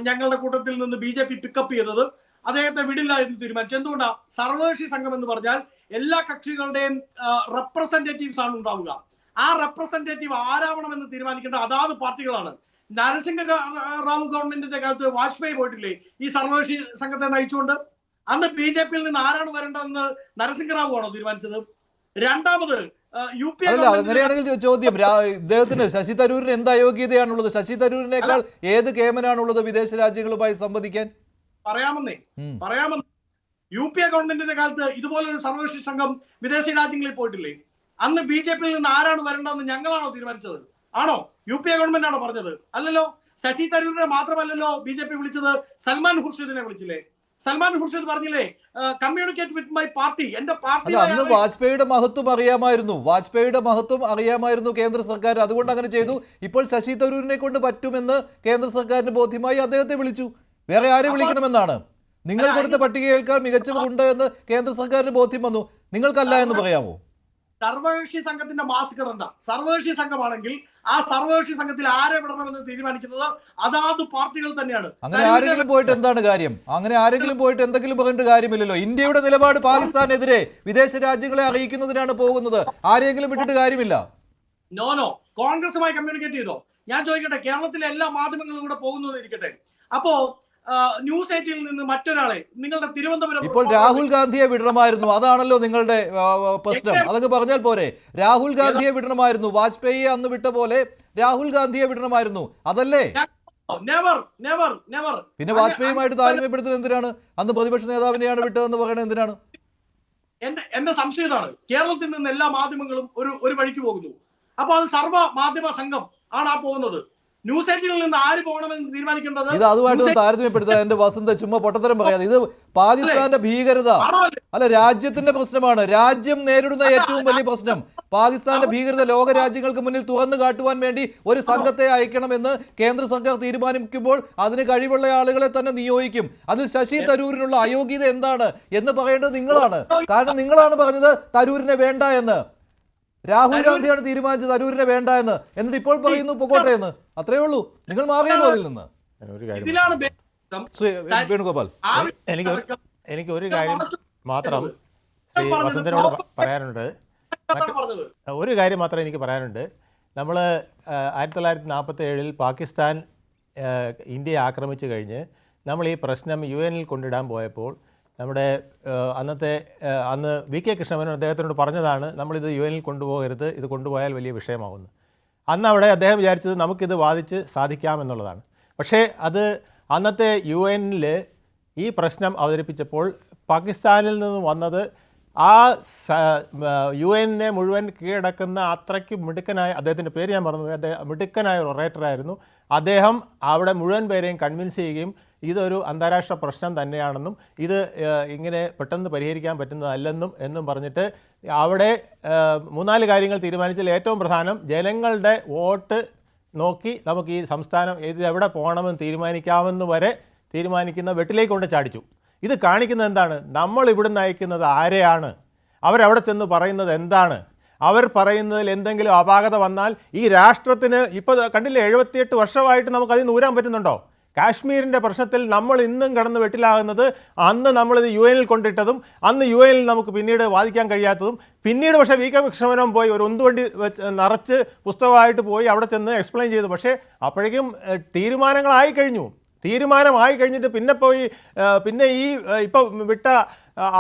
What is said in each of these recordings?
ഞങ്ങളുടെ കൂട്ടത്തിൽ നിന്ന് BJP പിക്കപ്പ് ചെയ്തത്. അദ്ദേഹത്തെ വിടില്ല എന്ന് തീരുമാനിച്ചു. എന്തുകൊണ്ടാണ്? സർവകക്ഷി സംഘം എന്ന് പറഞ്ഞാൽ എല്ലാ കക്ഷികളുടെയും റെപ്രസെന്റേറ്റീവ്സ് ആണ് ഉണ്ടാവുക. ആ റെപ്രസെന്റേറ്റീവ് ആരാവണമെന്ന് തീരുമാനിക്കേണ്ട അതാത് പാർട്ടികളാണ്. നരസിംഹ റാവു ഗവൺമെന്റിന്റെ കാലത്ത് വാജ്പേയി പോയിട്ടില്ലേ ഈ സർവകക്ഷി സംഘത്തെ നയിച്ചുകൊണ്ട്? അന്ന് BJP-യിൽ നിന്ന് ആരാണ് വരേണ്ടതെന്ന് നരസിംഹറാവു ആണോ തീരുമാനിച്ചത്? രണ്ടാമത് അല്ല, അങ്ങനെയാണെങ്കിൽ ചോദ്യം, ഇദ്ദേഹത്തിന് ശശി തരൂരിന് എന്ത് അയോഗ്യതയാണുള്ളത്? ശശി തരൂരിനേക്കാൾ ഏത് കേമനാണുള്ളത് വിദേശ രാജ്യങ്ങളുമായി സംവദിക്കാൻ? പറയാമെന്നേ. ഗവൺമെന്റിന്റെ കാലത്ത് ഇതുപോലൊരു സർവകക്ഷി സംഘം വിദേശ രാജ്യങ്ങളിൽ പോയിട്ടില്ലേ? അന്ന് BJP-യിൽ നിന്ന് ആരാണ് വരേണ്ടതെന്ന് ഞങ്ങളാണോ തീരുമാനിച്ചത്? ആണോ? ഗവൺമെന്റ് ആണോ പറഞ്ഞത്? അല്ലല്ലോ. ശശി തരൂരിനെ മാത്രമല്ലല്ലോ BJP വിളിച്ചത്, സൽമാൻ ഖുർഷിദിനെ വിളിച്ചില്ലേ? സൽമാൻ ഖുർഷിദ് പറഞ്ഞില്ലേ കമ്മ്യൂണിക്കേറ്റ് വിത്ത് മൈ പാർട്ടി, എന്റെ പാർട്ടി. അന്ന് വാജ്പേയിയുടെ മഹത്വം അറിയാമായിരുന്നു കേന്ദ്ര സർക്കാർ, അതുകൊണ്ട് അങ്ങനെ ചെയ്തു. ഇപ്പോൾ ശശി തരൂരിനെ കൊണ്ട് പറ്റുമെന്ന് കേന്ദ്ര സർക്കാരിന് ബോധ്യമായി അദ്ദേഹത്തെ വിളിച്ചു. വേറെ ആരെ വിളിക്കണമെന്നാണ്? നിങ്ങൾ കൊടുത്ത പട്ടികയേക്കാൾ മികച്ചവരുണ്ട് എന്ന് കേന്ദ്ര സർക്കാരിന് ബോധ്യം വന്നു, നിങ്ങൾക്കല്ല എന്ന് പറയാമോ? സർവകക്ഷി സംഘത്തിന്റെ മാസ്ക് ഇടണ്ട. സർവകക്ഷി സംഘമാണെങ്കിൽ ആ സർവകക്ഷി സംഘത്തിൽ ആരെ വിടണമെന്ന് തീരുമാനിക്കുന്നത് അതാത് പാർട്ടികൾ തന്നെയാണ്. അങ്ങനെ ആരെങ്കിലും പോയിട്ട് എന്താണ് കാര്യം? അങ്ങനെ ആരെങ്കിലും പോയിട്ട് എന്തെങ്കിലും പറയേണ്ട കാര്യമില്ലല്ലോ. ഇന്ത്യയുടെ നിലപാട് പാകിസ്ഥാനെതിരെ വിദേശ രാജ്യങ്ങളെ അറിയിക്കുന്നതിനാണ് പോകുന്നത്. ആരെങ്കിലും വിട്ടിട്ട് കാര്യമില്ല. നോ കോൺഗ്രസുമായി കമ്മ്യൂണിക്കേറ്റ് ചെയ്തോ? ഞാൻ ചോദിക്കട്ടെ, കേരളത്തിലെ എല്ലാ മാധ്യമങ്ങളും കൂടെ പോകുന്നു ഇരിക്കട്ടെ. അപ്പോ ന്യൂസ് 18 നിന്ന് മറ്റൊരാളെ നിങ്ങളുടെ തിരുവനന്തപുരം ഇപ്പോൾ രാഹുൽ ഗാന്ധിയെ വിടണമായിരുന്നു, അതാണല്ലോ നിങ്ങളുടെ പ്രശ്നം. അതൊക്കെ പറഞ്ഞാൽ പോരെ? രാഹുൽ ഗാന്ധിയെ വിടണമായിരുന്നു, വാജ്പേയി അന്ന് വിട്ട പോലെ രാഹുൽ ഗാന്ധിയെ വിടണമായിരുന്നു, അതല്ലേ? പിന്നെ വാജ്പേയിയുമായിട്ട് താരതമ്യപ്പെടുത്തുന്നത് എന്തിനാണ്? അന്ന് പ്രതിപക്ഷ നേതാവിനെയാണ് വിട്ടതെന്ന് പറയുന്നത് എന്തിനാണ്? എന്റെ സംശയം ഇതാണ്. കേരളത്തിൽ നിന്ന് എല്ലാ മാധ്യമങ്ങളും ഒരു വഴിക്ക് പോകുന്നു. അപ്പൊ അത് സർവ്വ മാധ്യമ സംഘം ആണ് ആ പോകുന്നത്. ന്യൂസ് 18 നിന്ന് ആര് പോകണമെന്ന് തീരുമാനിക്കേണ്ടത്? ഇത് അതുമായിട്ട് താരതമ്യപ്പെടുത്തുക എന്റെ വസന്ത, ചുമ്മാ പൊട്ടത്തരം പറയാതെ. ഇത് പാകിസ്ഥാന്റെ ഭീകരത അല്ല, രാജ്യത്തിന്റെ പ്രശ്നമാണ്. രാജ്യം നേരിടുന്ന ഏറ്റവും വലിയ പ്രശ്നം പാകിസ്ഥാന്റെ ഭീകരത ലോക രാജ്യങ്ങൾക്ക് മുന്നിൽ തുറന്നു കാട്ടുവാൻ വേണ്ടി ഒരു സംഘത്തെ അയക്കണമെന്ന് കേന്ദ്ര സർക്കാർ തീരുമാനിക്കുമ്പോൾ അതിന് കഴിവുള്ള ആളുകളെ തന്നെ നിയോഗിക്കും. അതിൽ ശശി തരൂരിനുള്ള അയോഗ്യത എന്താണ് എന്ന് പറയേണ്ടത് നിങ്ങളാണ്. കാരണം നിങ്ങളാണ് പറഞ്ഞത് തരൂരിനെ വേണ്ട എന്ന്. രാഹുൽ ഗാന്ധിയാണ് തീരുമാനിച്ചത് തരൂരിനെ വേണ്ട എന്ന്. എന്നിട്ട് ഇപ്പോൾ പറയുന്നു പൊക്കോട്ടെ എന്ന്. അത്രേ ഉള്ളൂ. നിങ്ങൾ മാറിയല്ലോ അതിൽ നിന്ന്. വേണുഗോപാൽ, എനിക്ക് ഒരു കാര്യം മാത്രം ശ്രീ വസന്തനോട് പറയാനുണ്ട്. ഒരു കാര്യം മാത്രം എനിക്ക് പറയാനുണ്ട്. നമ്മൾ 1947 പാകിസ്ഥാൻ ഇന്ത്യയെ ആക്രമിച്ചു കഴിഞ്ഞ് നമ്മൾ ഈ പ്രശ്നം UN-ൽ കൊണ്ടിടാൻ പോയപ്പോൾ നമ്മുടെ അന്ന് VK കൃഷ്ണമേനോൻ അദ്ദേഹത്തിനോട് പറഞ്ഞതാണ്, നമ്മളിത് UN-ൽ കൊണ്ടുപോകരുത്, ഇത് കൊണ്ടുപോയാൽ വലിയ വിഷയമാകുന്നു. അന്ന് അവിടെ അദ്ദേഹം വിചാരിച്ചത് നമുക്കിത് വാദിച്ച് സാധിക്കാമെന്നുള്ളതാണ്. പക്ഷേ അത് അന്നത്തെ UN-ൽ ഈ പ്രശ്നം അവതരിപ്പിച്ചപ്പോൾ പാകിസ്ഥാനിൽ നിന്ന് വന്നത് ആ UN-നെ മുഴുവൻ കീഴടക്കുന്ന അത്രയ്ക്ക് മിടുക്കനായ, അദ്ദേഹത്തിൻ്റെ പേര് ഞാൻ മറന്നു, മിടുക്കനായ ഒരു ഒറേറ്ററായിരുന്നു അദ്ദേഹം. അവിടെ മുഴുവൻ പേരെയും കൺവിൻസ് ചെയ്യുകയും ഇതൊരു അന്താരാഷ്ട്ര പ്രശ്നം തന്നെയാണെന്നും ഇത് ഇങ്ങനെ പെട്ടെന്ന് പരിഹരിക്കാൻ പറ്റുന്നതല്ലെന്നും പറഞ്ഞിട്ട് അവിടെ 3-4 കാര്യങ്ങൾ തീരുമാനിച്ചാൽ ഏറ്റവും പ്രധാനം ജനങ്ങളുടെ വോട്ട് നോക്കി നമുക്ക് ഈ സംസ്ഥാനം ഇത് എവിടെ പോകണമെന്ന് തീരുമാനിക്കാമെന്ന് വരെ തീരുമാനിക്കുന്ന വെട്ടിലേക്ക് കൊണ്ട് ചാടിച്ചു. ഇത് കാണിക്കുന്നത് എന്താണ്? നമ്മൾ ഇവിടുന്ന് അയക്കുന്നത് ആരെയാണ്, അവരവിടെ ചെന്ന് പറയുന്നത് എന്താണ്, അവർ പറയുന്നതിൽ എന്തെങ്കിലും അപാകത വന്നാൽ ഈ രാഷ്ട്രത്തിന് ഇപ്പോൾ കണ്ടില്ലേ 78 വർഷമായിട്ട് നമുക്കതിൽ നിന്ന് ഊരാൻ പറ്റുന്നുണ്ടോ? കാശ്മീരിൻ്റെ പ്രശ്നത്തിൽ നമ്മൾ ഇന്നും കടന്ന് വെട്ടിലാകുന്നത് അന്ന് നമ്മളിത് UN-ൽ കൊണ്ടിട്ടതും അന്ന് UN-ൽ നമുക്ക് പിന്നീട് വാദിക്കാൻ കഴിയാത്തതും പിന്നീട് പക്ഷേ VK കൃഷ്ണമേനോൻ പോയി ഒരു ഉന്തുവണ്ടി നിറച്ച് പുസ്തകമായിട്ട് പോയി അവിടെ ചെന്ന് എക്സ്പ്ലെയിൻ ചെയ്തു. പക്ഷേ അപ്പോഴേക്കും തീരുമാനമായി കഴിഞ്ഞിട്ട് പിന്നെ ഈ ഇപ്പോൾ വിട്ട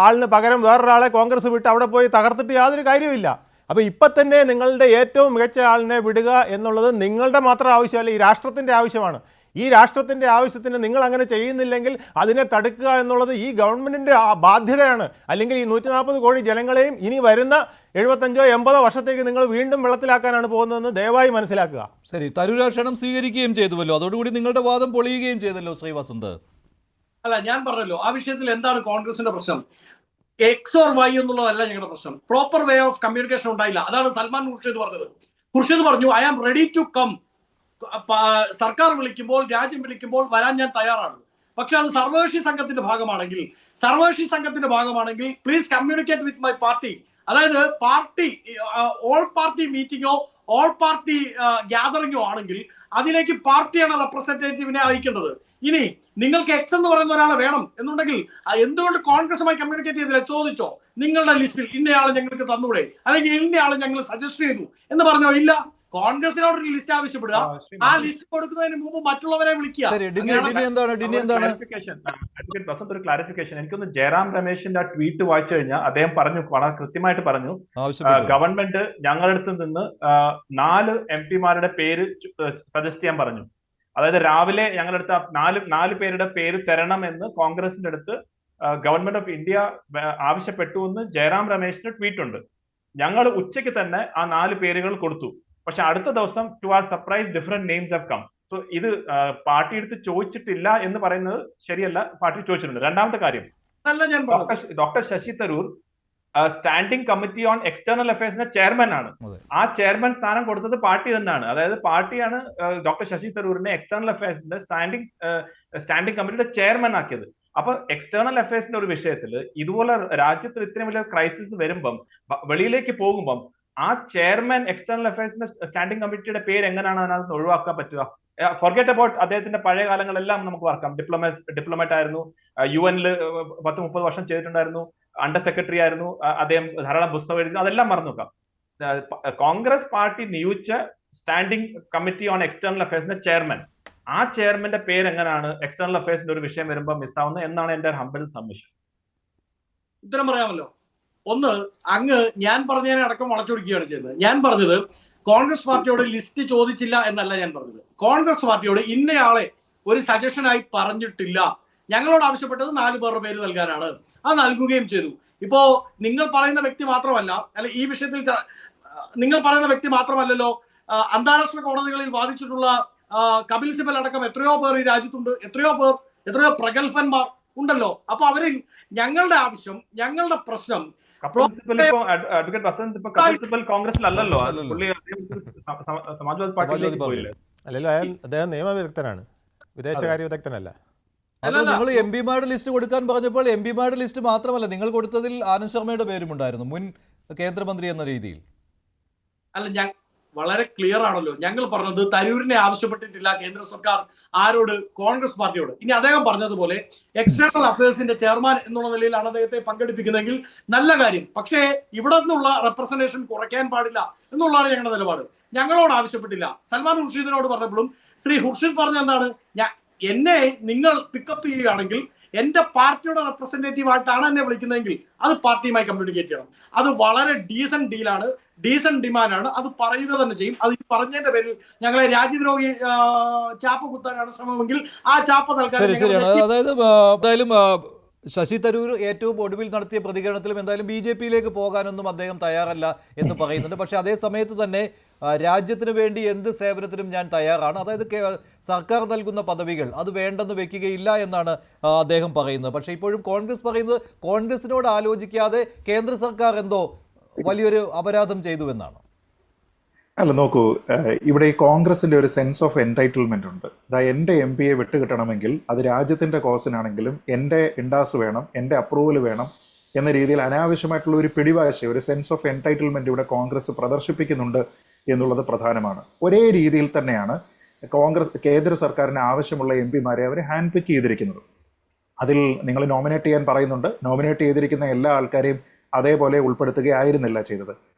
ആളിന് പകരം വേറൊരാളെ കോൺഗ്രസ് വിട്ട് അവിടെ പോയി തകർത്തിട്ട് യാതൊരു കാര്യമില്ല. അപ്പോൾ ഇപ്പം തന്നെ നിങ്ങളുടെ ഏറ്റവും മികച്ച ആളിനെ വിടുക എന്നുള്ളത് നിങ്ങളുടെ മാത്രം ആവശ്യമല്ല, ഈ രാഷ്ട്രത്തിൻ്റെ ആവശ്യമാണ്. ഈ രാഷ്ട്രത്തിൻ്റെ ആവശ്യത്തിന് നിങ്ങൾ അങ്ങനെ ചെയ്യുന്നില്ലെങ്കിൽ അതിനെ തടുക്കുക എന്നുള്ളത് ഈ ഗവൺമെൻറ്റിൻ്റെ ബാധ്യതയാണ്. അല്ലെങ്കിൽ ഈ 140 കോടി ജനങ്ങളെയും ഇനി വരുന്ന 75-80 വർഷത്തേക്ക് നിങ്ങൾ വീണ്ടും വെള്ളത്തിലാക്കാനാണ് പോകുന്നതെന്ന് ദയവായി മനസ്സിലാക്കുക. ശരി, തരൂർ ക്ഷണം സ്വീകരിക്കുകയും ചെയ്തുവല്ലോ, അതോടുകൂടി നിങ്ങളുടെ വാദം പൊളിയുകയും ചെയ്തല്ലോ ശ്രീ വസന്ത്. അല്ല, ഞാൻ പറഞ്ഞല്ലോ ആ വിഷയത്തിൽ എന്താണ് കോൺഗ്രസിന്റെ പ്രശ്നം. X or Y എന്നുള്ളതല്ല ഞങ്ങളുടെ പ്രശ്നം. പ്രോപ്പർ വേ ഓഫ് കമ്മ്യൂണിക്കേഷൻ ഉണ്ടായില്ല. അതാണ് സൽമാൻ ഖുർഷിദ് പറഞ്ഞത്. ഖുർഷിദ് പറഞ്ഞു I am ready to come, സർക്കാർ വിളിക്കുമ്പോൾ രാജ്യം വിളിക്കുമ്പോൾ വരാൻ ഞാൻ തയ്യാറാണ്. പക്ഷെ അത് സർവകക്ഷി സംഘത്തിന്റെ ഭാഗമാണെങ്കിൽ please communicate with my party. അതായത് പാർട്ടി ഓൾ പാർട്ടി മീറ്റിംഗോ ഓൾ പാർട്ടി ഗ്യാതറിംഗോ ആണെങ്കിൽ അതിലേക്ക് പാർട്ടിയാണ് റെപ്രസെന്റേറ്റീവിനെ അയക്കേണ്ടത്. ഇനി നിങ്ങൾക്ക് എക്സ് എന്ന് പറയുന്ന ഒരാളെ വേണം എന്നുണ്ടെങ്കിൽ എന്തുകൊണ്ട് കോൺഗ്രസുമായി കമ്മ്യൂണിക്കേറ്റ് ചെയ്തില്ല? ചോദിച്ചോ, നിങ്ങളുടെ ലിസ്റ്റിൽ ഇന്നയാളെ ഞങ്ങൾക്ക് തന്നൂടെ, അല്ലെങ്കിൽ ഇന്നയാളെ ഞങ്ങൾ സജസ്റ്റ് ചെയ്തു എന്ന് പറഞ്ഞോ? ഇല്ല. കോൺഗ്രസിനോട് ഒരു ലിസ്റ്റ് ആവശ്യപ്പെടുക, ആ ലിസ്റ്റ് കൊടുക്കുന്നതിന് മുമ്പ് മറ്റുള്ളവരെ വിളിക്കുക. ഒരു ക്ലാരിഫിക്കേഷൻ. എനിക്കൊന്ന് ജയറാം രമേശിന്റെ ആ ട്വീറ്റ് വായിച്ചു കഴിഞ്ഞാൽ അദ്ദേഹം പറഞ്ഞു, വളരെ കൃത്യമായിട്ട് പറഞ്ഞു, ഗവൺമെന്റ് ഞങ്ങളുടെ അടുത്ത് നിന്ന് 4 MP-മാരുടെ പേര് സജസ്റ്റ് ചെയ്യാൻ പറഞ്ഞു. അതായത് രാവിലെ ഞങ്ങളുടെ അടുത്ത് 4 പേരുടെ പേര് തരണമെന്ന് കോൺഗ്രസിന്റെ അടുത്ത് ഗവൺമെന്റ് ഓഫ് ഇന്ത്യ ആവശ്യപ്പെട്ടു എന്ന് ജയറാം രമേശിന്റെ ട്വീറ്റ് ഉണ്ട്. ഞങ്ങൾ ഉച്ചയ്ക്ക് തന്നെ ആ 4 പേരുകൾ കൊടുത്തു. പക്ഷെ അടുത്ത ദിവസം to our surprise different names have come. So ഇത് പാർട്ടി എടുത്ത് ചോദിച്ചിട്ടില്ല എന്ന് പറയുന്നത് ശരിയല്ല. പാർട്ടി ചോദിച്ചിട്ടുണ്ട്. രണ്ടാമത്തെ കാര്യം, doctor Shashi Tharoor standing committee on external അഫയേഴ്സിന്റെ ചെയർമാൻ ആണ്. ആ ചെയർമാൻ സ്ഥാനം കൊടുത്തത് പാർട്ടി തന്നെയാണ്. അതായത് പാർട്ടിയാണ് ഡോക്ടർ ശശി തരൂരിനെ എക്സ്റ്റേണൽ അഫയേഴ്സിന്റെ സ്റ്റാൻഡിംഗ് കമ്മിറ്റിയുടെ ചെയർമാൻ ആക്കിയത്. അപ്പൊ എക്സ്റ്റേണൽ അഫയേഴ്സിന്റെ ഒരു വിഷയത്തിൽ ഇതുപോലെ രാജ്യത്തിൽ ഇത്രയും വലിയ ക്രൈസിസ് വരുമ്പം, വെളിയിലേക്ക് പോകുമ്പം, ആ ചെയർമാൻ എക്സ്റ്റേണൽ അഫയേഴ്സിന്റെ സ്റ്റാൻഡിംഗ് കമ്മിറ്റിയുടെ പേര് എങ്ങനെയാണ് അതിനകത്ത് ഒഴിവാക്കാൻ പറ്റുക? ഫോർഗെറ്റ് അബൌട്ട് അദ്ദേഹത്തിന്റെ പഴയ കാലങ്ങളെല്ലാം നമുക്ക് ഓർക്കാം. ഡിപ്ലോമാറ്റ് ആയിരുന്നു, UN 10-30 വർഷം ചെയ്തിട്ടുണ്ടായിരുന്നു, അണ്ടർ സെക്രട്ടറി ആയിരുന്നു, അദ്ദേഹം ധാരാളം പുസ്തകം എഴുതി, അതെല്ലാം മറന്നു നോക്കാം. കോൺഗ്രസ് പാർട്ടി നിയോഗിച്ച സ്റ്റാൻഡിംഗ് കമ്മിറ്റി ഓൺ എക്സ്റ്റേണൽ അഫയേഴ്സിന്റെ ചെയർമാൻ, ആ ചെയർമാന്റെ പേര് എങ്ങനെയാണ് എക്സ്റ്റേണൽ അഫയേഴ്സിന്റെ ഒരു വിഷയം വരുമ്പോൾ മിസ്സാവുന്നത് എന്നാണ് എന്റെ ഹംബിൾ സബ്മിഷൻ. ഉത്തരം പറയാമല്ലോ. ഒന്ന്, അങ്ങ് ഞാൻ പറഞ്ഞതിനെ അടക്കം വളച്ചൊടിക്കുകയാണ് ചെയ്യുന്നത്. ഞാൻ പറഞ്ഞത് കോൺഗ്രസ് പാർട്ടിയോട് ലിസ്റ്റ് ചോദിച്ചില്ല എന്നല്ല ഞാൻ പറഞ്ഞത്. കോൺഗ്രസ് പാർട്ടിയോട് ഇന്നയാളെ ഒരു സജഷനായി പറഞ്ഞിട്ടില്ല. ഞങ്ങളോട് ആവശ്യപ്പെട്ടത് 4 പേരുടെ പേര് നൽകാനാണ്. അത് നൽകുകയും ചെയ്തു. ഇപ്പോ നിങ്ങൾ പറയുന്ന വ്യക്തി മാത്രമല്ല, അല്ലെ ഈ വിഷയത്തിൽ നിങ്ങൾ പറയുന്ന വ്യക്തി മാത്രമല്ലല്ലോ, അന്താരാഷ്ട്ര കോടതികളിൽ വാദിച്ചിട്ടുള്ള കപിൽ സിബൽ അടക്കം എത്രയോ പേർ ഈ രാജ്യത്തുണ്ട്, എത്രയോ പ്രഗത്ഭന്മാർ ഉണ്ടല്ലോ. അപ്പൊ അവരിൽ ഞങ്ങളുടെ ആവശ്യം, ഞങ്ങളുടെ പ്രശ്നം കോൺഗ്രസിലല്ലോ, സമാജ്വാദി പാർട്ടിയിലേക്ക് പോയില്ലേ? അല്ലല്ലോ, അദ്ദേഹം നിയമവിദഗ്ധനാണ്, വിദേശകാര്യ വിദഗ്ധനല്ല. അപ്പോൾ നിങ്ങൾ MP-മാരുടെ ലിസ്റ്റ് കൊടുക്കാൻ പറഞ്ഞപ്പോൾ MP-മാരുടെ ലിസ്റ്റ് മാത്രമല്ല, നിങ്ങൾ കൊടുത്തതിൽ ആനന്ദ് ശർമ്മയുടെ പേരും ഉണ്ടായിരുന്നു, മുൻ കേന്ദ്രമന്ത്രി എന്ന രീതിയിൽ. അല്ല, വളരെ ക്ലിയർ ആണല്ലോ. ഞങ്ങൾ പറഞ്ഞത് തരൂരിനെ ആവശ്യപ്പെട്ടിട്ടില്ല കേന്ദ്ര സർക്കാർ. ആരോട്? കോൺഗ്രസ് പാർട്ടിയോട്. ഇനി അദ്ദേഹം പറഞ്ഞതുപോലെ എക്സ്റ്റേണൽ അഫയേഴ്സിന്റെ ചെയർമാൻ എന്നുള്ള നിലയിലാണ് അദ്ദേഹത്തെ പങ്കെടുപ്പിക്കുന്നതെങ്കിൽ നല്ല കാര്യം. പക്ഷേ ഇവിടെ നിന്നുള്ള റെപ്രസെന്റേഷൻ കുറയ്ക്കാൻ പാടില്ല എന്നുള്ളതാണ് ഞങ്ങളുടെ നിലപാട്. ഞങ്ങളോട് ആവശ്യപ്പെട്ടില്ല. സൽമാൻ ഖുർഷീദിനോട് പറഞ്ഞപ്പോഴും ശ്രീ ഖുർഷീദ് പറഞ്ഞ എന്താണ്? എന്നെ നിങ്ങൾ പിക്കപ്പ് ചെയ്യുകയാണെങ്കിൽ എന്റെ പാർട്ടിയുടെ റെപ്രസെന്റേറ്റീവ് ആയിട്ടാണ് എന്നെ വിളിക്കുന്നതെങ്കിൽ അത് പാർട്ടിയുമായി കമ്മ്യൂണിക്കേറ്റ് ചെയ്യണം. അത് വളരെ ഡീസന്റ് ഡീലാണ്, ഡീസന്റ് ഡിമാൻഡാണ്. അത് പറയുക തന്നെ ചെയ്യും. അത് പറഞ്ഞതിന്റെ പേരിൽ ഞങ്ങളെ രാജ്യദ്രോഹി ചാപ്പ കുത്താനാണ് ശ്രമമെങ്കിൽ ആ ചാപ്പ തൽക്കാലം. അതായത് എന്തായാലും ശശി തരൂർ ഏറ്റവും ഒടുവിൽ നടത്തിയ പ്രതികരണത്തിലും എന്തായാലും BJP-യിലേക്ക് പോകാനൊന്നും അദ്ദേഹം തയ്യാറല്ല എന്ന് പറയുന്നുണ്ട്. പക്ഷേ അതേ സമയത്ത് തന്നെ രാജ്യത്തിന് വേണ്ടി എന്ത് സേവനത്തിനും ഞാൻ തയ്യാറാണ്, അതായത് സർക്കാർ നൽകുന്ന പദവികൾ അത് വേണ്ടെന്ന് വെക്കുകയില്ല എന്നാണ് അദ്ദേഹം പറയുന്നത്. പക്ഷേ ഇപ്പോഴും കോൺഗ്രസ് പറയുന്നത് കോൺഗ്രസിനോട് ആലോചിക്കാതെ കേന്ദ്ര സർക്കാർ എന്തോ വലിയൊരു അപരാധം ചെയ്തു എന്നാണ്. അല്ല, നോക്കൂ, ഇവിടെ ഈ കോൺഗ്രസിന്റെ ഒരു സെൻസ് ഓഫ് എൻടൈറ്റിൽമെന്റ് ഉണ്ട്. എൻ്റെ MP-യെ വിട്ടുകിട്ടണമെങ്കിൽ അത് രാജ്യത്തിന്റെ കോസിനാണെങ്കിലും എൻ്റെ ഇൻഡാസ് വേണം, എൻ്റെ അപ്രൂവൽ വേണം എന്ന രീതിയിൽ അനാവശ്യമായിട്ടുള്ള ഒരു പിടിവാശി, ഒരു സെൻസ് ഓഫ് എൻടൈറ്റിൽമെന്റ് ഇവിടെ കോൺഗ്രസ് പ്രദർശിപ്പിക്കുന്നുണ്ട് എന്നുള്ളത് പ്രധാനമാണ്. ഒരേ രീതിയിൽ തന്നെയാണ് കേന്ദ്ര സർക്കാരിന് ആവശ്യമുള്ള MP-മാരെ അവർ ഹാൻഡ് പിക്ക് ചെയ്തിരിക്കുന്നത്. അതിൽ നിങ്ങൾ നോമിനേറ്റ് ചെയ്യാൻ പറയുന്നുണ്ട്, നോമിനേറ്റ് ചെയ്തിരിക്കുന്ന എല്ലാ ആൾക്കാരെയും അതേപോലെ ഉൾപ്പെടുത്തുകയായിരുന്നില്ല ചെയ്തത്.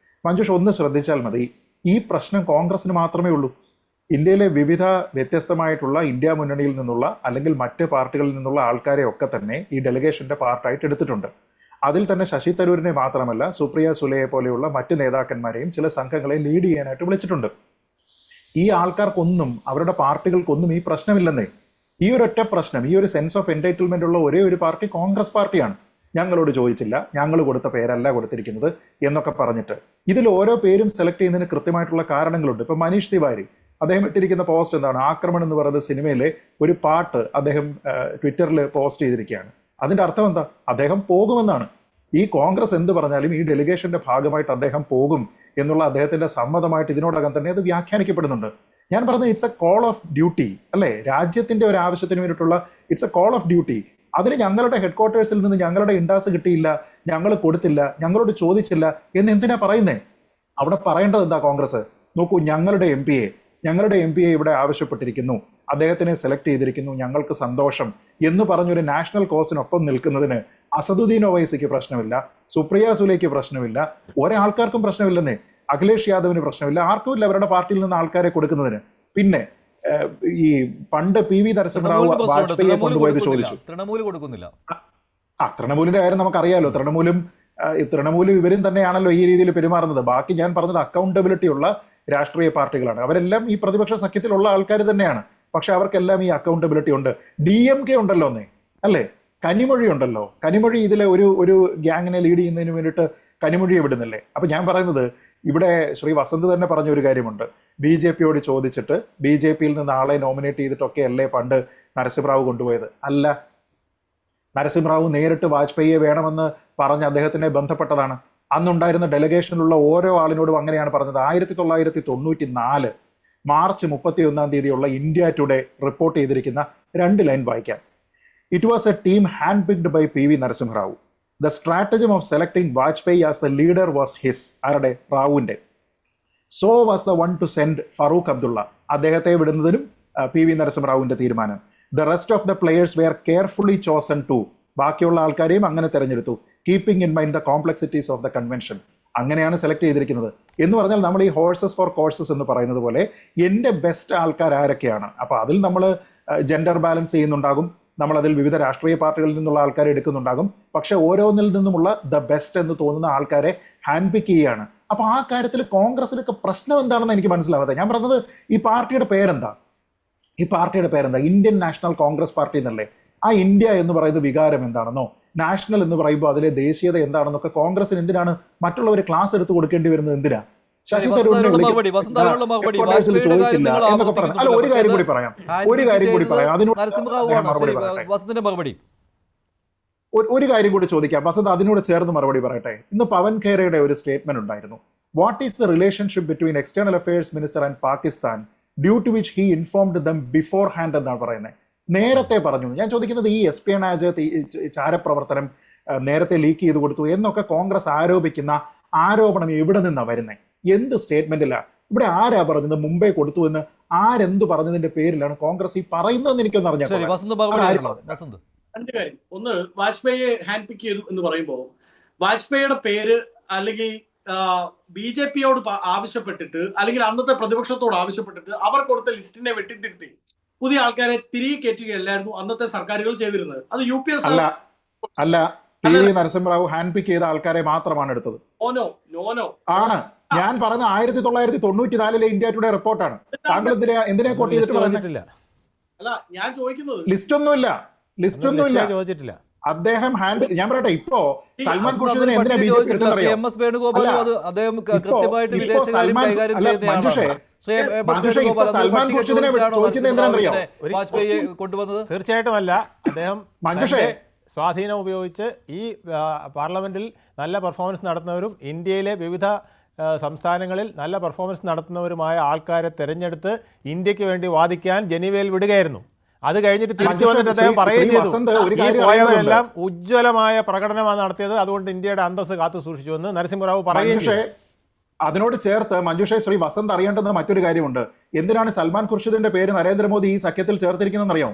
മഞ്ജുഷ്, ഒന്ന് ശ്രദ്ധിച്ചാൽ മതി, ഈ പ്രശ്നം കോൺഗ്രസിന് മാത്രമേ ഉള്ളൂ. ഇന്ത്യയിലെ വിവിധ വ്യത്യസ്തമായിട്ടുള്ള ഇന്ത്യ മുന്നണിയിൽ നിന്നുള്ള അല്ലെങ്കിൽ മറ്റ് പാർട്ടികളിൽ നിന്നുള്ള ആൾക്കാരെ ഒക്കെ തന്നെ ഈ ഡെലിഗേഷന്റെ പാർട്ടായിട്ട് എടുത്തിട്ടുണ്ട്. അതിൽ തന്നെ ശശി തരൂരിനെ മാത്രമല്ല, സുപ്രിയ സുലെയെ പോലെയുള്ള മറ്റ് നേതാക്കന്മാരെയും ചില സംഘങ്ങളെ ലീഡ് ചെയ്യാനായിട്ട് വിളിച്ചിട്ടുണ്ട്. ഈ ആൾക്കാർക്കൊന്നും, അവരുടെ പാർട്ടികൾക്കൊന്നും ഈ പ്രശ്നമില്ലെന്നേ. ഈ ഒരൊറ്റ പ്രശ്നം, ഈ ഒരു സെൻസ് ഓഫ് എൻടൈറ്റിൽമെന്റ് ഉള്ള ഒരേ ഒരു പാർട്ടി കോൺഗ്രസ് പാർട്ടിയാണ്. ഞങ്ങളോട് ചോദിച്ചില്ല, ഞങ്ങൾ കൊടുത്ത പേരല്ല കൊടുത്തിരിക്കുന്നത് എന്നൊക്കെ പറഞ്ഞിട്ട് ഇതിൽ ഓരോ പേരും സെലക്ട് ചെയ്യുന്നതിന് കൃത്യമായിട്ടുള്ള കാരണങ്ങളുണ്ട്. ഇപ്പൊ മനീഷ് തിവാരി, അദ്ദേഹം ഇട്ടിരിക്കുന്ന പോസ്റ്റ് എന്താണ്? ആക്രമണം എന്ന് പറയുന്ന സിനിമയിലെ ഒരു പാട്ട് അദ്ദേഹം ട്വിറ്ററിൽ പോസ്റ്റ് ചെയ്തിരിക്കുകയാണ്. അതിന്റെ അർത്ഥം എന്താ? അദ്ദേഹം പോകുമെന്നാണ്. ഈ കോൺഗ്രസ് എന്ത് പറഞ്ഞാലും ഈ ഡെലിഗേഷന്റെ ഭാഗമായിട്ട് അദ്ദേഹം പോകും എന്നുള്ള അദ്ദേഹത്തിന്റെ സമ്മതമായിട്ട് ഇതിനോടകം തന്നെ അത് വ്യാഖ്യാനിക്കപ്പെടുന്നുണ്ട്. ഞാൻ പറഞ്ഞത് it's A call of duty, അല്ലേ? രാജ്യത്തിന്റെ ഒരു ആവശ്യത്തിന് വേണ്ടിയിട്ടുള്ള it's A call of duty. അതിന് ഞങ്ങളുടെ ഹെഡ്ക്വാർട്ടേഴ്സിൽ നിന്ന് ഞങ്ങളുടെ ഇൻഡാസ് കിട്ടിയില്ല, ഞങ്ങൾ കൊടുത്തില്ല, ഞങ്ങളോട് ചോദിച്ചില്ല എന്ന് എന്തിനാ പറയുന്നേ? അവിടെ പറയേണ്ടത് എന്താ? കോൺഗ്രസ് നോക്കൂ, ഞങ്ങളുടെ എം പിയെ ഇവിടെ ആവശ്യപ്പെട്ടിരിക്കുന്നു, അദ്ദേഹത്തിനെ സെലക്ട് ചെയ്തിരിക്കുന്നു, ഞങ്ങൾക്ക് സന്തോഷം എന്ന് പറഞ്ഞൊരു നാഷണൽ കോസിനൊപ്പം നിൽക്കുന്നതിന് അസദുദ്ദീൻ ഒവൈസിക്ക് പ്രശ്നമില്ല, സുപ്രിയ സുലെയ്ക്ക് പ്രശ്നമില്ല, ഒരാൾക്കാർക്കും പ്രശ്നമില്ലെന്നേ. അഖിലേഷ് യാദവിന് പ്രശ്നമില്ല, ആർക്കുമില്ല അവരുടെ പാർട്ടിയിൽ നിന്ന് ആൾക്കാരെ കൊടുക്കുന്നതിന്. പിന്നെ ഈ പണ്ട് PV നരസിംഹറാവു വാജ്പേയിയെ കൊണ്ടുപോയത് ചോദിച്ചു. തൃണമൂല് കൊടുക്കുന്നില്ല. തൃണമൂലിന്റെ കാര്യം നമുക്കറിയാലോ. തൃണമൂല് ഇവരും തന്നെയാണല്ലോ ഈ രീതിയിൽ പെരുമാറുന്നത്. ബാക്കി ഞാൻ പറഞ്ഞത് അക്കൗണ്ടബിലിറ്റി ഉള്ള രാഷ്ട്രീയ പാർട്ടികളാണ്. അവരെല്ലാം ഈ പ്രതിപക്ഷ സഖ്യത്തിലുള്ള ആൾക്കാർ തന്നെയാണ്. പക്ഷെ അവർക്കെല്ലാം ഈ അക്കൗണ്ടബിലിറ്റി ഉണ്ട്. DMK ഉണ്ടല്ലോ എന്നേ, അല്ലേ? കനിമൊഴി ഉണ്ടല്ലോ. കനിമൊഴി ഇതിലെ ഒരു ഗ്യാങ്ങിനെ ലീഡ് ചെയ്യുന്നതിന് വേണ്ടിയിട്ട് കനിമൊഴിയെ വിടുന്നില്ലേ? അപ്പൊ ഞാൻ പറയുന്നത്, ഇവിടെ ശ്രീ വസന്ത് തന്നെ പറഞ്ഞ ഒരു കാര്യമുണ്ട്. BJPയോട് ചോദിച്ചിട്ട് BJPയിൽ നിന്ന് ആളെ നോമിനേറ്റ് ചെയ്തിട്ടൊക്കെ അല്ലേ പണ്ട് നരസിംഹറാവു കൊണ്ടുപോയത്? അല്ല, നരസിംഹറാവു നേരിട്ട് വാജ്പേയിയെ വേണമെന്ന് പറഞ്ഞ് അദ്ദേഹത്തിനെ ബന്ധപ്പെട്ടതാണ്. അന്നുണ്ടായിരുന്ന ഡെലഗേഷനിലുള്ള ഓരോ ആളിനോടും അങ്ങനെയാണ് പറഞ്ഞത്. 1994 മാർച്ച് 31 ഇന്ത്യ ടുഡേ റിപ്പോർട്ട് ചെയ്തിരിക്കുന്ന 2 ലൈൻ വായിക്കാം. It was a team handpicked by PV Narasimha Rao. The stratagem of selecting Vajpayee as the leader was his, ആരുടെ? റാവുവിന്റെ. So was the one to send Farooq Abdullah. അദ്ദേഹത്തെ വിടുന്നതിനും PV Narasimha റാവുവിന്റെ തീരുമാനം. The rest of the players were carefully chosen too. ബാക്കിയുള്ള ആൾക്കാരെയും അങ്ങനെ തെരഞ്ഞെടുത്തു. Keeping in mind the complexities of the convention. അങ്ങനെയാണ് സെലക്ട് ചെയ്തിരിക്കുന്നത്. എന്ന് പറഞ്ഞാൽ നമ്മൾ ഈ ഹോഴ്സസ് ഫോർ കോഴ്സസ് എന്ന് പറയുന്നത് പോലെ എൻ്റെ ബെസ്റ്റ് ആൾക്കാർ ആരൊക്കെയാണ്? അപ്പോൾ അതിൽ നമ്മൾ ജെൻഡർ ബാലൻസ് ചെയ്യുന്നുണ്ടാകും, നമ്മളതിൽ വിവിധ രാഷ്ട്രീയ പാർട്ടികളിൽ നിന്നുള്ള ആൾക്കാരെ എടുക്കുന്നുണ്ടാകും. പക്ഷെ ഓരോന്നിൽ നിന്നുമുള്ള ദ ബെസ്റ്റ് എന്ന് തോന്നുന്ന ആൾക്കാരെ ഹാൻഡ് പിക്ക് ചെയ്യുകയാണ്. അപ്പോൾ ആ കാര്യത്തിൽ കോൺഗ്രസിനൊക്കെ പ്രശ്നം എന്താണെന്ന് എനിക്ക് മനസ്സിലാവാതെ. ഞാൻ പറഞ്ഞത്, ഈ പാർട്ടിയുടെ പേരെന്താ? ഇന്ത്യൻ നാഷണൽ കോൺഗ്രസ് പാർട്ടി എന്നല്ലേ? ആ ഇന്ത്യ എന്ന് പറയുന്ന വികാരം എന്താണെന്നോ, നാഷണൽ എന്ന് പറയുമ്പോൾ അതിലെ ദേശീയത എന്താണെന്നൊക്കെ കോൺഗ്രസിന് എന്തിനാണ് മറ്റുള്ളവർ ക്ലാസ് എടുത്ത് കൊടുക്കേണ്ടി വരുന്നത്? എന്തിനാ? ശശി തരൂരിനെ ചോദിച്ചില്ല എന്നൊക്കെ പറഞ്ഞു. അല്ല, ഒരു കാര്യം കൂടി പറയാം. ഒരു കാര്യം കൂടി ചോദിക്കാം. വസന്ത് അതിനോട് ചേർന്ന് മറുപടി പറയട്ടെ. ഇന്ന് പവൻ ഖേരയുടെ ഒരു സ്റ്റേറ്റ്മെന്റ് ഉണ്ടായിരുന്നു. What is the relationship between external affairs minister and Pakistan due to which he informed them beforehand എന്നാണ് പറയുന്നത്. നേരത്തെ പറഞ്ഞു. ഞാൻ ചോദിക്കുന്നത്, ഈ എസ്പിയണാജ്, ചാരപ്രവർത്തനം നേരത്തെ ലീക്ക് ചെയ്ത് കൊടുത്തു എന്നൊക്കെ കോൺഗ്രസ് ആരോപിക്കുന്ന ആരോപണം എവിടെ നിന്നാണ് വരുന്നത്? എന്ത് സ്റ്റേറ്റ്മെന്റിലാ? ഇവിടെ ആരാ പറഞ്ഞത് മുംബൈ കൊടുത്തു എന്ന്? ആരെന്ത് പറഞ്ഞതിന്റെ പേരിലാണ് കോൺഗ്രസ് ഈ പറയുന്നതെന്ന് എനിക്കൊന്ന് അറിഞ്ഞാൽ. 2 കാര്യം. ഒന്ന്, വാജ്പേയിയെ ഹാൻഡ് പിക്ക് ചെയ്തു എന്ന് പറയുമ്പോൾ വാജ്പേയിയുടെ പേര് അല്ലെങ്കിൽ BJPയോട് ആവശ്യപ്പെട്ടിട്ട്, അല്ലെങ്കിൽ അന്നത്തെ പ്രതിപക്ഷത്തോട് ആവശ്യപ്പെട്ടിട്ട് അവർ കൊടുത്ത ലിസ്റ്റിനെ വെട്ടിത്തിരുത്തി പുതിയ ആൾക്കാരെ തിരികെ കയറ്റുകയല്ലായിരുന്നു അന്നത്തെ സർക്കാരുകൾ ചെയ്തിരുന്നത്. അത് UPS അല്ല, PV നരസിംഹറാവു ഹാൻഡ് പിക്ക് ചെയ്ത ആൾക്കാരെ മാത്രമാണ് എടുത്തത്. ആണ് ഞാൻ പറഞ്ഞ 1994 ഇന്ത്യ ടുഡേ റിപ്പോർട്ടാണ്. താങ്കൾ എന്തിനെ കോട്ട് ചെയ്തിട്ടില്ല? അല്ല, ഞാൻ ചോദിക്കുന്നത് ലിസ്റ്റ് ഒന്നുമില്ല ചോദിച്ചിട്ടില്ല. അദ്ദേഹം ഹാൻഡ്, ഞാൻ പറയട്ടെ, ഇപ്പോ സൽമാൻ ഖുർഷിദിനെ എന്തിനാ BJP എടുത്തറിയോ? സൽമാൻ ഖുർഷിദിനെ ചോദിച്ചത് എന്തിനാണെന്നറിയോ? തീർച്ചയായിട്ടും അല്ല. അദ്ദേഹം സ്വാധീനം ഉപയോഗിച്ച് ഈ പാർലമെന്റിൽ നല്ല പെർഫോമൻസ് നടത്തുന്നവരും ഇന്ത്യയിലെ വിവിധ സംസ്ഥാനങ്ങളിൽ നല്ല പെർഫോമൻസ് നടത്തുന്നവരുമായ ആൾക്കാരെ തെരഞ്ഞെടുത്ത് ഇന്ത്യക്ക് വേണ്ടി വാദിക്കാൻ ജനീവയിൽ വിടുകയായിരുന്നു. അത് കഴിഞ്ഞിട്ട് തിരിച്ചു വന്നിട്ട് അദ്ദേഹം പറയുകയും ചെയ്തു, ഈ പോയവരെല്ലാം ഉജ്ജ്വലമായ പ്രകടനമാണ് നടത്തിയത്, അതുകൊണ്ട് ഇന്ത്യയുടെ അന്തസ്സ് കാത്തു സൂക്ഷിച്ചു എന്ന് നരസിംഹറാവു പറയുകയും ചെയ്തു. അതിനോട് ചേർത്ത് മഞ്ജുഷേ, ശ്രീ വസന്ത് അറിയേണ്ടുന്ന മറ്റൊരു കാര്യമുണ്ട്. എന്തിനാണ് സൽമാൻ ഖുർഷിദിന്റെ പേര് നരേന്ദ്രമോദി ഈ സഖ്യത്തിൽ ചേർത്തിരിക്കുന്നതെന്നറിയോ?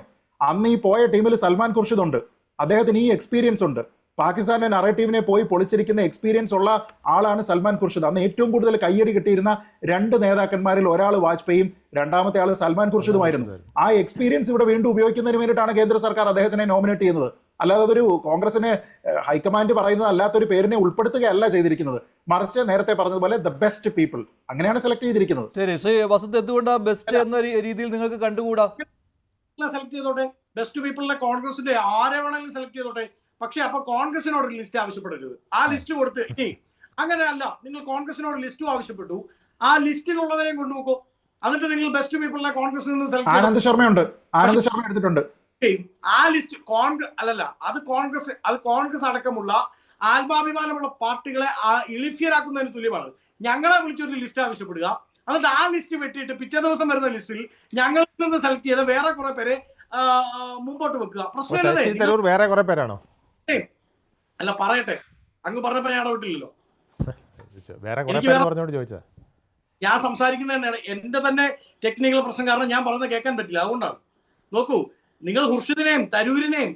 അന്ന് ഈ പോയ ടീമിൽ സൽമാൻ ഖുർഷിദ് ഉണ്ട്. അദ്ദേഹത്തിന് ഈ എക്സ്പീരിയൻസ് ഉണ്ട്. പാകിസ്ഥാന്റെ നറേറ്റീവിനെ പോയി പൊളിച്ചിരിക്കുന്ന എക്സ്പീരിയൻസ് ഉള്ള ആളാണ് സൽമാൻ ഖുർഷിദ്. അന്ന് ഏറ്റവും കൂടുതൽ കയ്യടി കിട്ടിയിരുന്ന 2 നേതാക്കന്മാരിൽ ഒരാൾ വാജ്പേയിയും രണ്ടാമത്തെ ആൾ സൽമാൻ ഖുർഷിദുമായിരുന്നു. ആ എക്സ്പീരിയൻസ് ഇവിടെ വീണ്ടും ഉപയോഗിക്കുന്നതിന് വേണ്ടിയിട്ടാണ് കേന്ദ്ര സർക്കാർ അദ്ദേഹത്തിനെ നോമിനേറ്റ് ചെയ്യുന്നത്. അല്ലാതെ അതൊരു കോൺഗ്രസിനെ ഹൈക്കമാൻഡ് പറയുന്നത് അല്ലാത്തൊരു പേരിനെ ഉൾപ്പെടുത്തുകയല്ല ചെയ്തിരിക്കുന്നത്. മറിച്ച് നേരത്തെ പറഞ്ഞതുപോലെ ദ ബെസ്റ്റ് പീപ്പിൾ, അങ്ങനെയാണ് സെലക്ട് ചെയ്തിരിക്കുന്നത്. ശരി, ശ്രീ വസന്ത്, എന്തുകൊണ്ടാണ് ബെസ്റ്റ് എന്ന രീതിയിൽ നിങ്ങൾക്ക് കണ്ടുകൂടാ? സെലക്ട് ചെയ്തോട്ടെ, ബെസ്റ്റ് പീപ്പിളിനെ കോൺഗ്രസിന്റെ ആരെ വേണമെങ്കിലും സെലക്ട് ചെയ്തോട്ടെ. പക്ഷെ അപ്പൊ കോൺഗ്രസിനോട് ലിസ്റ്റ് ആവശ്യപ്പെടരുത്. ആ ലിസ്റ്റ് കൊടുത്ത് അങ്ങനെയല്ല, നിങ്ങൾ കോൺഗ്രസിനോട് ലിസ്റ്റും ആവശ്യപ്പെട്ടു, ആ ലിസ്റ്റിലുള്ളവരെയും കൊണ്ടുപോക്കോ. എന്നിട്ട് നിങ്ങൾ ബെസ്റ്റ് പീപ്പിളിനെ കോൺഗ്രസിൽ നിന്ന് സെലക്ട് ചെയ്തു. ആനന്ദ് ശർമ്മ എടുത്തിട്ടുണ്ട്. ആ ലിസ്റ്റ് അത് കോൺഗ്രസ് അടക്കമുള്ള ആത്മാഭിമാനമുള്ള പാർട്ടികളെ ഇളിഫ്യരാക്കുന്നതിന് തുല്യമാണ്. ഞങ്ങളെ വിളിച്ചൊരു ലിസ്റ്റ് ആവശ്യപ്പെടുക, എന്നിട്ട് ആ ലിസ്റ്റ് വെട്ടിയിട്ട് പിറ്റേ ദിവസം വരുന്ന ലിസ്റ്റിൽ ഞങ്ങളിൽ നിന്ന് സെലക്ട് ചെയ്ത വേറെ കുറെ പേരെ മുമ്പോട്ട് വെക്കുക. പ്രശ്നം വേറെ കുറെ പേരാണോ? അല്ല, പറയട്ടെ, അങ്ങ് പറഞ്ഞപ്പോ ഞാൻ ഇടപെട്ടില്ലല്ലോ. വേറെ കുറെ പേര് പറഞ്ഞോണ്ട് ചോദിച്ചാ. ഞാൻ സംസാരിക്കുന്നത് തന്നെയാണ്. എന്റെ തന്നെ ടെക്നിക്കൽ പ്രശ്നം കാരണം ഞാൻ പറയുന്നത് കേൾക്കാൻ പറ്റില്ല. അതുകൊണ്ടാണ്. നോക്കൂ, നിങ്ങൾ ഹുർഷിദിനെയും തരൂരിനെയും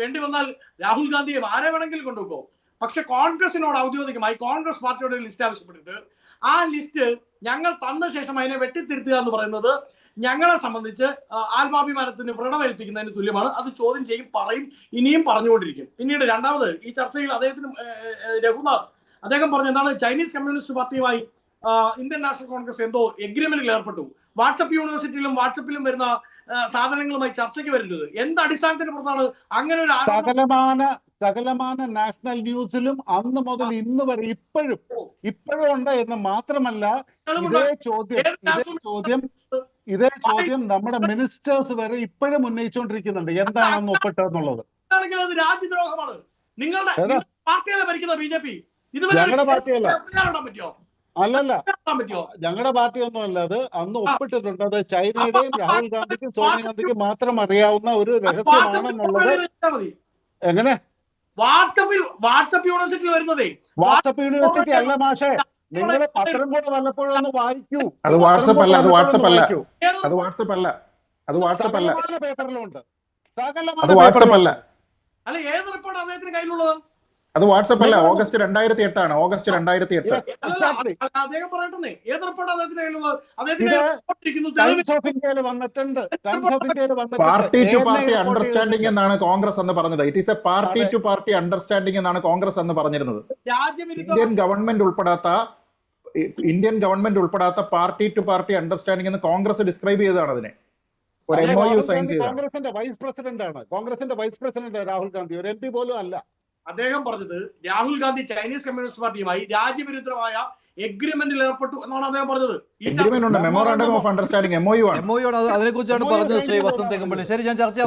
വേണ്ടി വന്നാൽ രാഹുൽ ഗാന്ധിയെയും ആരെ വേണമെങ്കിലും കൊണ്ടുപോകോ. പക്ഷെ കോൺഗ്രസിനോട് ഔദ്യോഗികമായി കോൺഗ്രസ് പാർട്ടിയുടെ ലിസ്റ്റ് ആവശ്യപ്പെട്ടിട്ട് ആ ലിസ്റ്റ് ഞങ്ങൾ തന്ന ശേഷം അതിനെ വെട്ടിത്തിരുത്തുക എന്ന് പറയുന്നത് ഞങ്ങളെ സംബന്ധിച്ച് ആത്മാഭിമാനത്തിന് വ്രണമേൽപ്പിക്കുന്നതിന് തുല്യമാണ്. അത് ചോദ്യം ചെയ്യും, പറയും, ഇനിയും പറഞ്ഞുകൊണ്ടിരിക്കും. പിന്നീട് രണ്ടാമത് ഈ ചർച്ചയിൽ അദ്ദേഹത്തിന് രഘുനാഥ് അദ്ദേഹം പറഞ്ഞ എന്താണ്, ചൈനീസ് കമ്മ്യൂണിസ്റ്റ് പാർട്ടിയുമായി ഇന്ത്യൻ നാഷണൽ കോൺഗ്രസ് എന്തോ എഗ്രിമെന്റിൽ ഏർപ്പെട്ടു. വാട്സപ്പ് യൂണിവേഴ്സിറ്റിയിലും വാട്സപ്പിലും വരുന്ന സാധനങ്ങളുമായി ചർച്ചയ്ക്ക് വരുന്നത് എന്ത് അടിസ്ഥാനത്തിന് പുറത്താണ് അങ്ങനെ ഒരു സകലമാന നാഷണൽ ന്യൂസിലും അന്ന് മുതൽ ഇന്ന് വരെ ഇപ്പോഴും ഉണ്ട് എന്ന് മാത്രമല്ല, ഇതേ ചോദ്യം നമ്മുടെ മിനിസ്റ്റേഴ്സ് വരെ ഇപ്പോഴും ഉന്നയിച്ചുകൊണ്ടിരിക്കുന്നുണ്ട്, എന്താണെന്ന് ഒപ്പിട്ടെന്നുള്ളത്. അത് രാജ്യദ്രോഹമാണ്. നിങ്ങളുടെ പാർട്ടിയല്ല ഭരിക്കുന്ന BJP. ഞങ്ങളുടെ പാർട്ടിയല്ല, പറ്റുമോ? അല്ലല്ല, ഞങ്ങളുടെ പാർട്ടി ഒന്നും അല്ല. അത് അന്ന് ഒപ്പിട്ടിട്ടുണ്ട്. അത് ചൈനയുടെയും രാഹുൽ ഗാന്ധിക്കും സോണിയാഗാന്ധിക്കും മാത്രം അറിയാവുന്ന ഒരു രഹസ്യമാണെന്നുള്ളത്. എങ്ങനെ വാട്സപ്പ് യൂണിവേഴ്സിറ്റിയിൽ വരുന്നതേ വാട്സപ്പ് യൂണിവേഴ്സിറ്റി അല്ല മാഷേ, നിങ്ങൾ പത്രം കൂടെ വല്ലപ്പോഴും ഒന്ന് വായിക്കൂ. അത് വാട്സപ്പ് അല്ല, അത് വാട്സപ്പ് അല്ല, അത് വാട്സപ്പ് അല്ല, അത് വാട്സപ്പ് അല്ല, പേപ്പറിലുണ്ട്. അത് വാട്സപ്പ് അല്ല. അല്ല, ഏത് റിപ്പോർട്ട് അദ്ദേഹത്തിന് കയ്യിലുള്ളത്? അത് വാട്സപ്പ് അല്ല. ഓഗസ്റ്റ് 2008 ആണ്. ഓഗസ്റ്റ് 2008. അദ്ദേഹം പറയട്ടെ, ഏത് റിപ്പോർട്ട് അദ്ദേഹത്തിന് കയ്യിലുള്ളത്? പാർട്ടി ടു പാർട്ടി അണ്ടർസ്റ്റാൻഡിംഗ് എന്നാണ് കോൺഗ്രസ് എന്ന് പറഞ്ഞത്. It is a party to party understanding എന്നാണ് കോൺഗ്രസ് എന്ന് പറഞ്ഞിരുന്നത്. ഇന്ത്യൻ ഗവൺമെന്റ് ഉൾപ്പെടാത്ത പാർട്ടി ടു പാർട്ടി അണ്ടർസ്റ്റാൻഡിംഗ് എന്ന് കോൺഗ്രസ് ഡിസ്ക്രൈബ് ചെയ്തതാണ് അതിനെ. ഒരു MOU സൈൻ ചെയ്ത കോൺഗ്രസിന്റെ വൈസ് പ്രസിഡന്റ് ആണ്. കോൺഗ്രസിന്റെ വൈസ് പ്രസിഡന്റ് രാഹുൽ ഗാന്ധി, ഒരു MP പോലും അല്ല. അദ്ദേഹം പറഞ്ഞത് രാഹുൽ ഗാന്ധി ചൈനീസ് കമ്മ്യൂണിസ്റ്റ് പാർട്ടിയുമായി രാജ്യവിരുദ്ധമായ എഗ്രിമെന്റിൽ ഏർപ്പെട്ടു എന്നാണ് അദ്ദേഹം പറഞ്ഞത്. മെമ്മോറാണ്ടം ഓഫ് അണ്ടർസ്റ്റാൻഡിംഗ് MOU ആണ്. അതിനെ കുറിച്ചാണ് പറഞ്ഞത് ശ്രീ വസന്ത് തെങ്ങുംപള്ളി. ശരി, ഞാൻ ചർച്ച